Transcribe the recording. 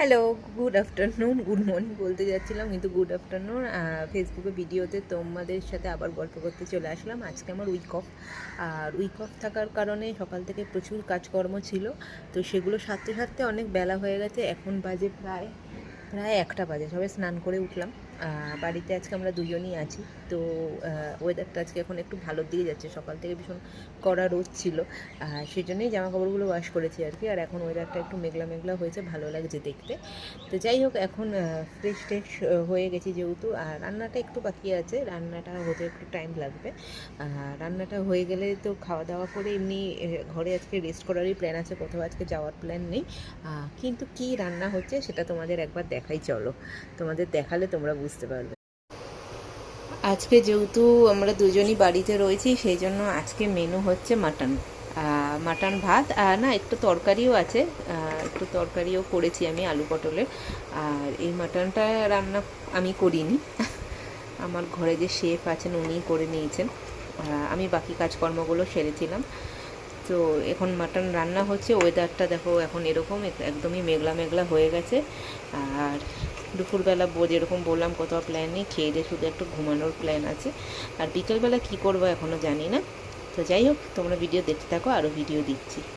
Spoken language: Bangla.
Hello, good afternoon, good morning বলতে যাচ্ছিলাম কিন্তু গুড আফটারনুন। ফেসবুকে ভিডিওতে তোমাদের সাথে আবার গল্প করতে চলে আসলাম। আজকে আমার উইক অফ, আর উইক অফ থাকার কারণে সকাল থেকে প্রচুর কাজকর্ম ছিল, তো সেগুলো সারতে সারতে অনেক বেলা হয়ে গেছে। এখন বাজে প্রায় প্রায় 1টা বাজে, সবে স্নান করে উঠলাম। বাড়িতে আজকে আমরা দুজনই আছি, তো ওয়েদারটা আজকে এখন একটু ভালোর দিকে যাচ্ছে। সকাল থেকে ভীষণ কড়া রোদ ছিল, সেই জন্যই জামা কাপড়গুলো ওয়াশ করেছি আর কি। আর এখন ওয়েদারটা একটু মেঘলা মেঘলা হয়েছে, ভালো লাগছে দেখতে। তো যাই হোক, এখন ফ্রেশ ট্রেশ হয়ে গেছি যেহেতু, আর রান্নাটা একটু বাকি আছে, রান্নাটা হতে একটু টাইম লাগবে। রান্নাটা হয়ে গেলে তো খাওয়া দাওয়া করে এমনি ঘরে আজকে রেস্ট করারই প্ল্যান আছে, কোথাও আজকে যাওয়ার প্ল্যান নেই। কিন্তু কি রান্না হচ্ছে সেটা তোমাদের একবার দেখাই, চলো। তোমাদের দেখালে তোমরা বুঝতে পারবে। আজকে যেহেতু আমরা দুজনই বাড়িতে রয়েছি, সেই জন্য আজকে মেনু হচ্ছে মাটন। মাটন ভাত, না একটু তরকারিও আছে, একটু তরকারিও করেছি আমি আলু পটলের। আর এই মাটনটা রান্না আমি করিনি, আমার ঘরে যে শেফ আছেন উনিই করে নিয়েছেন। আমি বাকি কাজকর্মগুলো সেরেছিলাম। তো এখন মাটন রান্না হচ্ছে। ওয়েদারটা দেখো এখন এরকম একদমই মেঘলা মেঘলা হয়ে গেছে। আর দুপুরবেলা যেরকম বললাম কোথাও প্ল্যান নেই, খেয়ে দিয়ে শুধু একটু ঘুমানোর প্ল্যান আছে। আর বিকেলবেলা কী করবো এখনও জানি না। তো যাই হোক, তোমরা ভিডিও দেখতে থাকো, আরও ভিডিও দিচ্ছি।